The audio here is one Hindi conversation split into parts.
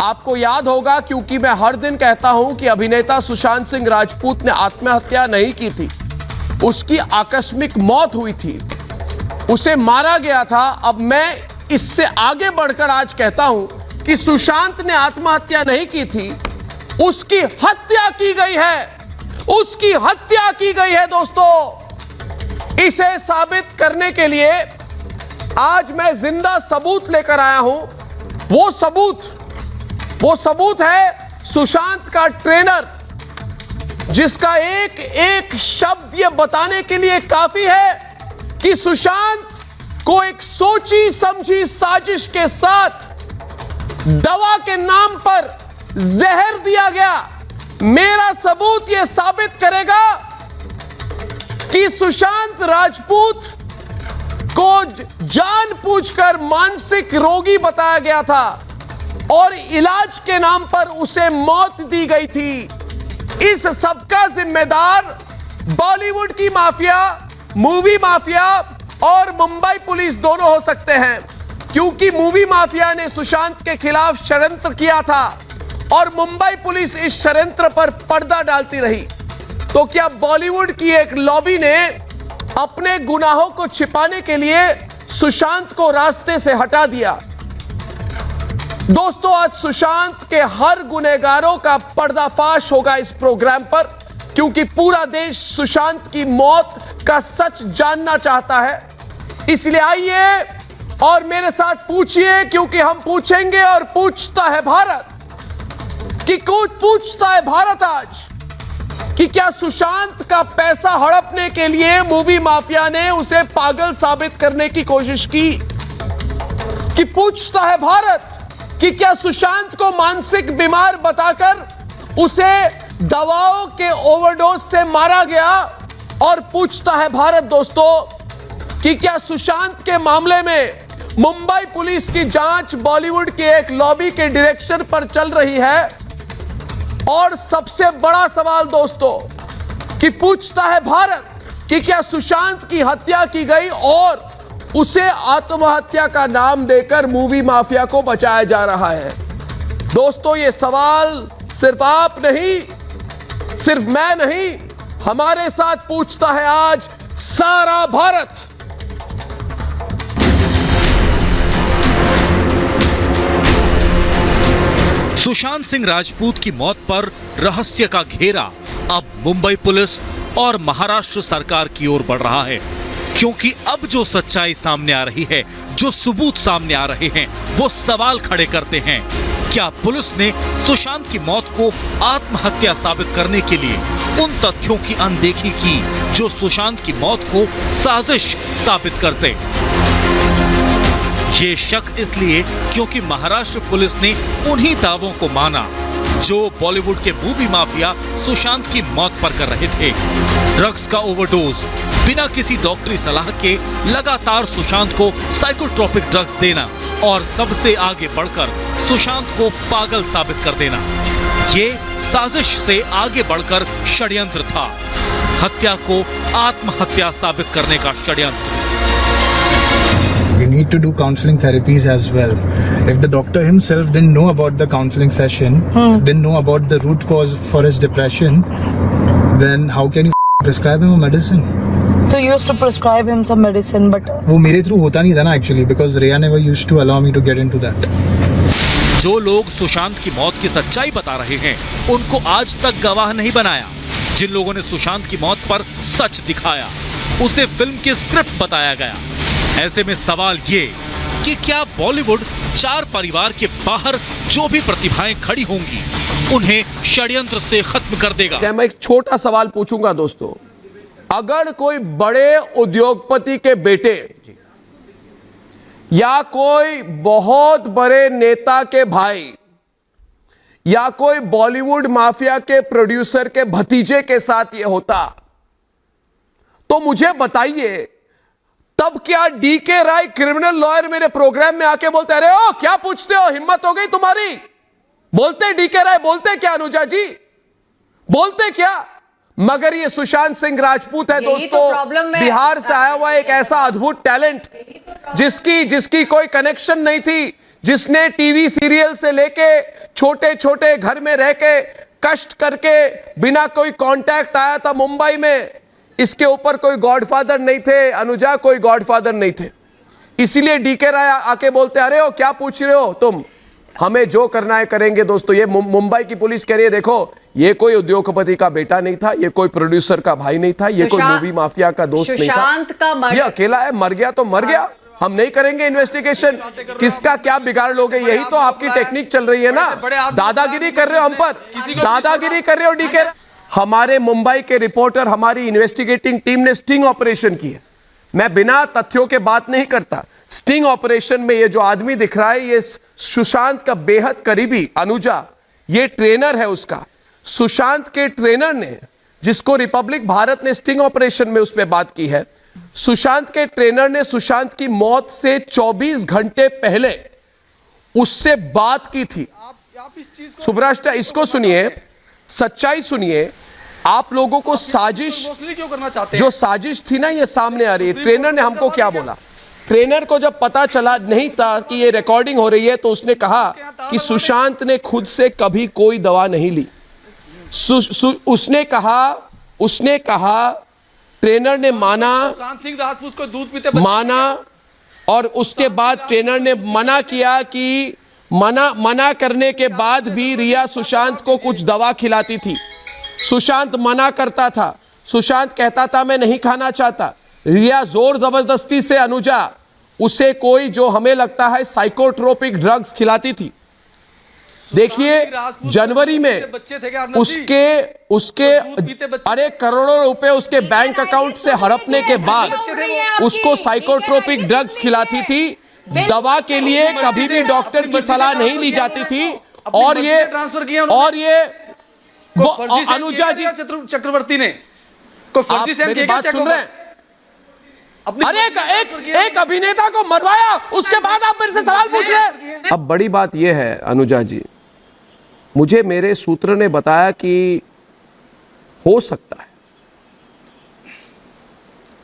आपको याद होगा, क्योंकि मैं हर दिन कहता हूं कि अभिनेता सुशांत सिंह राजपूत ने आत्महत्या नहीं की थी, उसकी आकस्मिक मौत हुई थी, उसे मारा गया था। अब मैं इससे आगे बढ़कर आज कहता हूं कि सुशांत ने आत्महत्या नहीं की थी, उसकी हत्या की गई है, उसकी हत्या की गई है दोस्तों। इसे साबित करने के लिए आज मैं जिंदा सबूत लेकर आया हूं। वो सबूत है सुशांत का ट्रेनर, जिसका एक एक शब्द यह बताने के लिए काफी है कि सुशांत को एक सोची समझी साजिश के साथ दवा के नाम पर जहर दिया गया। मेरा सबूत यह साबित करेगा कि सुशांत राजपूत को जानबूझकर मानसिक रोगी बताया गया था और इलाज के नाम पर उसे मौत दी गई थी। इस सबका जिम्मेदार बॉलीवुड की माफिया, मूवी माफिया और मुंबई पुलिस दोनों हो सकते हैं, क्योंकि मूवी माफिया ने सुशांत के खिलाफ षड्यंत्र किया था और मुंबई पुलिस इस षड्यंत्र पर पर्दा डालती रही। तो क्या बॉलीवुड की एक लॉबी ने अपने गुनाहों को छिपाने के लिए सुशांत को रास्ते से हटा दिया? दोस्तों, आज सुशांत के हर गुनहगारों का पर्दाफाश होगा इस प्रोग्राम पर, क्योंकि पूरा देश सुशांत की मौत का सच जानना चाहता है। इसलिए आइए और मेरे साथ पूछिए, क्योंकि हम पूछेंगे और पूछता है भारत कि कुछ पूछता है भारत आज कि क्या सुशांत का पैसा हड़पने के लिए मूवी माफिया ने उसे पागल साबित करने की कोशिश की? कि पूछता है भारत कि क्या सुशांत को मानसिक बीमार बताकर उसे दवाओं के ओवरडोज से मारा गया? और पूछता है भारत दोस्तों कि क्या सुशांत के मामले में मुंबई पुलिस की जांच बॉलीवुड के एक लॉबी के डायरेक्शन पर चल रही है? और सबसे बड़ा सवाल दोस्तों कि पूछता है भारत कि क्या सुशांत की हत्या की गई और उसे आत्महत्या का नाम देकर मूवी माफिया को बचाया जा रहा है? दोस्तों, ये सवाल सिर्फ आप नहीं, सिर्फ मैं नहीं, हमारे साथ पूछता है आज सारा भारत। सुशांत सिंह राजपूत की मौत पर रहस्य का घेरा अब मुंबई पुलिस और महाराष्ट्र सरकार की ओर बढ़ रहा है, क्योंकि अब जो सच्चाई सामने आ रही है, जो सबूत सामने आ रहे हैं, वो सवाल खड़े करते हैं। क्या पुलिस ने सुशांत की मौत को आत्महत्या साबित करने के लिए उन तथ्यों की अनदेखी की जो सुशांत की मौत को साजिश साबित करते? ये शक इसलिए क्योंकि महाराष्ट्र पुलिस ने उन्हीं दावों को माना जो बॉलीवुड के मूवी माफिया सुशांत की मौत पर कर रहे थे। ड्रग्स का ओवरडोज, बिना किसी डॉक्टरी सलाह के लगातार सुशांत को साइकोट्रोपिक ड्रग्स देना और सबसे आगे बढ़कर सुशांत को पागल साबित कर देना, ये साजिश से आगे बढ़कर षड्यंत्र था, हत्या को आत्महत्या साबित करने का षड्यंत्र। You need to do counseling therapies as well. If the doctor himself didn't know about the counseling session, didn't know about the root cause for his depression, then how can you prescribe him a medicine? So you used to prescribe him some medicine, but वो मेरे थ्रू होता नहीं था ना actually, because Rhea never used to allow me to get into that. जो लोग सुशांत की मौत की सच्चाई बता रहे हैं, उनको आज तक गवाह नहीं बनाया। जिन लोगों ने सुशांत की मौत पर सच दिखाया, उसे फिल्म की स्क्रिप्ट बताया गया। ऐसे में सवाल ये कि क्या बॉलीवुड चार परिवार के बाहर जो भी प्रतिभाएं खड़ी होंगी, उन्हें षड्यंत्र से खत्म कर देगा? क्या मैं एक छोटा सवाल पूछूंगा दोस्तों, अगर कोई बड़े उद्योगपति के बेटे या कोई बहुत बड़े नेता के भाई या कोई बॉलीवुड माफिया के प्रोड्यूसर के भतीजे के साथ यह होता, तो मुझे बताइए, तब क्या डीके राय क्रिमिनल लॉयर मेरे प्रोग्राम में आके बोलते, अरे ओ क्या पूछते हो, हिम्मत हो गई तुम्हारी? बोलते डीके राय, बोलते क्या अनुजा जी, बोलते क्या? मगर ये सुशांत सिंह राजपूत है दोस्तों, बिहार से आया हुआ एक ऐसा अद्भुत टैलेंट जिसकी कोई कनेक्शन नहीं थी, जिसने टीवी सीरियल से लेके छोटे छोटे घर में रह के कष्ट करके बिना कोई कांटेक्ट आया था मुंबई में, इसके ऊपर कोई गॉडफादर नहीं थे, अनुजा कोई गॉडफादर नहीं थे। इसीलिए डीके राय आके बोलते अरे ओ क्या पूछ रहे हो तुम, हमें जो करना है करेंगे। दोस्तों ये मुंबई की पुलिस कह रही है देखो ये कोई उद्योगपति का बेटा नहीं था, ये कोई प्रोड्यूसर का भाई नहीं था, ये कोई मूवी माफिया का दोस्त नहीं था, ये अकेला है, मर गया तो मर गया, हम नहीं करेंगे इन्वेस्टिगेशन, किसका क्या बिगाड़ लोगे। यही तो आपकी टेक्निक चल रही है ना, दादागिरी कर रहे हो हम पर, दादागिरी कर रहे हो डीके। हमारे मुंबई के रिपोर्टर, हमारी इन्वेस्टिगेटिंग टीम ने स्टिंग ऑपरेशन की है। मैं बिना तथ्यों के बात नहीं करता। स्टिंग ऑपरेशन में ये जो आदमी दिख रहा है ये सुशांत का बेहद करीबी अनुजा, ये ट्रेनर है उसका। सुशांत के ट्रेनर ने, जिसको रिपब्लिक भारत ने स्टिंग ऑपरेशन में उस पर बात की है, सुशांत के ट्रेनर ने सुशांत की मौत से 24 घंटे पहले उससे बात की थी। सुब्राष्ट्र इसको सुनिए, सच्चाई सुनिए। आप लोगों को साजिश क्यों करना चाहते हैं? जो साजिश थी ना ये सामने आ रही है। ट्रेनर ने हमको क्या बोला, ट्रेनर को जब पता चला नहीं था कि ये रिकॉर्डिंग हो रही है तो उसने कहा कि सुशांत ने खुद से कभी कोई दवा नहीं ली। उसने कहा ट्रेनर ने माना, सुशांत सिंह राजपूत को दूध पीते माना, और उसके बाद ट्रेनर ने मना किया कि मना करने के बाद भी रिया सुशांत को कुछ दवा खिलाती थी। सुशांत मना करता था, सुशांत कहता था मैं नहीं खाना चाहता। रिया जोर जबरदस्ती से अनुजा उसे कोई जो हमें लगता है साइकोट्रोपिक ड्रग्स खिलाती थी। देखिए जनवरी में उसके अरे करोड़ों रुपए उसके बैंक अकाउंट से हड़पने के बाद उसको साइकोट्रोपिक ड्रग्स खिलाती थी। दवा के लिए कभी भी डॉक्टर की सलाह नहीं ली जाती थी। और ये अनुजा जी चक्रवर्ती ने कोई फर्जी से मेरी बात सुन रहे हैं? अरे एक अभिनेता को मरवाया, उसके बाद आप मेरे से सवाल पूछ रहे हैं। अब बड़ी बात यह है अनुजा जी, मुझे मेरे सूत्र ने बताया कि हो सकता है,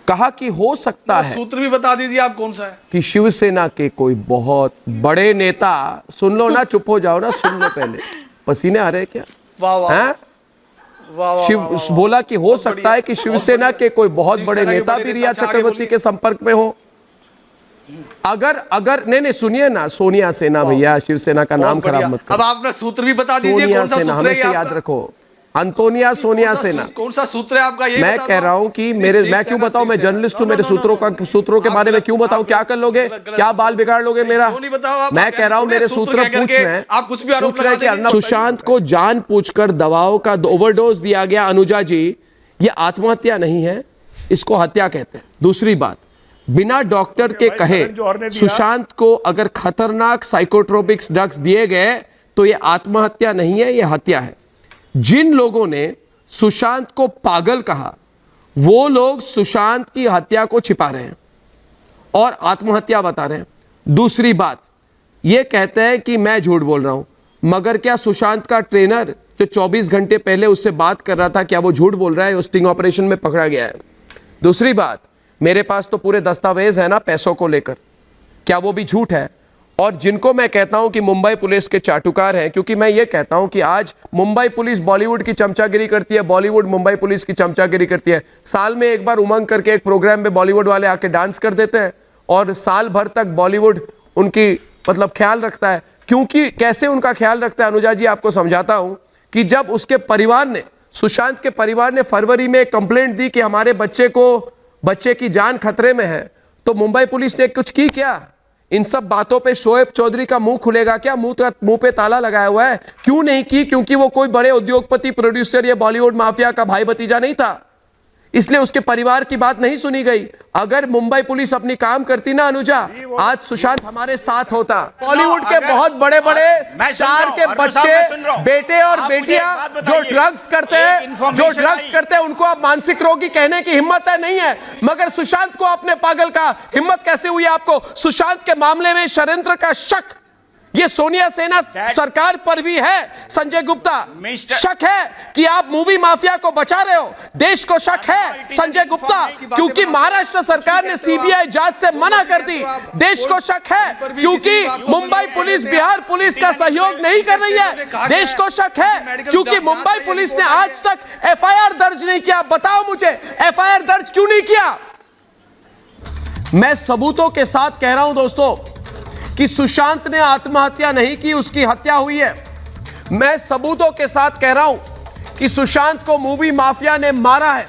कहा कि हो सकता है, सूत्र भी बता दीजिए आप कौन सा है, कि शिवसेना के कोई बहुत बड़े नेता, सुन लो ना, चुप हो जाओ ना, सुन लो पहले, पसीने आ रहे क्या? वाह वाह शिव बोला कि हो सकता है कि शिवसेना के कोई बहुत बड़े नेता भी रिया चक्रवर्ती के संपर्क में हो। अगर नहीं सुनिए ना, सोनिया सेना, भैया शिवसेना का नाम खराब मत करो। अब आपने सूत्र भी बता दीजिए, सोनिया कौन सा सेना सूत्र है हमेशा याद रखो, अंतोनिया सोनिया सेना। कौन सा सूत्र है आपका? मैं कह रहा हूं कि मैं क्यों बताऊं, मैं जर्नलिस्ट हूं, मेरे सूत्रों के बारे में क्यों बताऊं? क्या कर लोगे, क्या बाल बिगाड़ लोगे मेरा? मैं कह रहा हूं मेरे सूत्र पूछ रहे हैं, आप कुछ भी आरोप लगा कि सुशांत को जानबूझकर दवाओं का ओवरडोज दिया गया। अनुजा जी ये आत्महत्या नहीं है, इसको हत्या कहते हैं। दूसरी बात, बिना डॉक्टर के कहे सुशांत को अगर खतरनाक साइकोट्रोपिक्स ड्रग्स दिए गए तो ये आत्महत्या नहीं है, ये हत्या है। जिन लोगों ने सुशांत को पागल कहा वो लोग सुशांत की हत्या को छिपा रहे हैं और आत्महत्या बता रहे हैं। दूसरी बात, ये कहते हैं कि मैं झूठ बोल रहा हूं, मगर क्या सुशांत का ट्रेनर जो 24 घंटे पहले उससे बात कर रहा था, क्या वो झूठ बोल रहा है? वो स्टिंग ऑपरेशन में पकड़ा गया है। दूसरी बात, मेरे पास तो पूरे दस्तावेज है ना पैसों को लेकर, क्या वो भी झूठ है? और जिनको मैं कहता हूं कि मुंबई पुलिस के चाटुकार हैं, क्योंकि मैं ये कहता हूं कि आज मुंबई पुलिस बॉलीवुड की चमचागिरी करती है, बॉलीवुड मुंबई पुलिस की चमचागिरी करती है। साल में एक बार उमंग करके एक प्रोग्राम में बॉलीवुड वाले आके डांस कर देते हैं और साल भर तक बॉलीवुड उनकी मतलब ख्याल रखता है। क्योंकि कैसे उनका ख्याल रखता है अनुजा जी, आपको समझाता हूं कि जब उसके परिवार ने, सुशांत के परिवार ने फरवरी में कंप्लेंट दी कि हमारे बच्चे की जान खतरे में है, तो मुंबई पुलिस ने कुछ की क्या? इन सब बातों पे शोएब चौधरी का मुंह खुलेगा क्या? मुंह पे ताला लगाया हुआ है। क्यों नहीं की? क्योंकि वो कोई बड़े उद्योगपति, प्रोड्यूसर या बॉलीवुड माफिया का भाई भतीजा नहीं था, इसलिए उसके परिवार की बात नहीं सुनी गई। अगर मुंबई पुलिस अपनी काम करती ना अनुजा, आज सुशांत हमारे साथ होता। बॉलीवुड के बहुत बड़े बड़े स्टार के बच्चे, बेटे और बेटियां जो ड्रग्स करते हैं उनको अब मानसिक रोगी कहने की हिम्मत है नहीं है, मगर सुशांत को अपने पागल का हिम्मत कैसे हुई आपको? सुशांत के मामले में षड्यंत्र का शक ये सोनिया सेना सरकार पर भी है। संजय गुप्ता, मिस्टर- शक है कि आप मूवी माफिया को बचा रहे हो, देश को शक है संजय गुप्ता, क्योंकि महाराष्ट्र सरकार ने सीबीआई जांच से मना कर दी। देश को शक है क्योंकि मुंबई पुलिस बिहार पुलिस का सहयोग नहीं कर रही है। देश को शक है क्योंकि मुंबई पुलिस ने आज तक एफआईआर दर्ज नहीं किया। बताओ मुझे, एफआईआर दर्ज क्यों नहीं किया? मैं सबूतों के साथ कह रहा हूं दोस्तों कि सुशांत ने आत्महत्या नहीं की, उसकी हत्या हुई है। मैं सबूतों के साथ कह रहा हूं कि सुशांत को मूवी माफिया ने मारा है।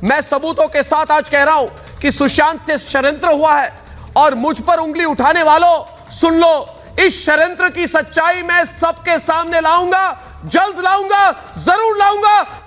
मैं सबूतों के साथ आज कह रहा हूं कि सुशांत से षड्यंत्र हुआ है। और मुझ पर उंगली उठाने वालों, सुन लो, इस षड्यंत्र की सच्चाई मैं सबके सामने लाऊंगा, जल्द लाऊंगा, जरूर लाऊंगा।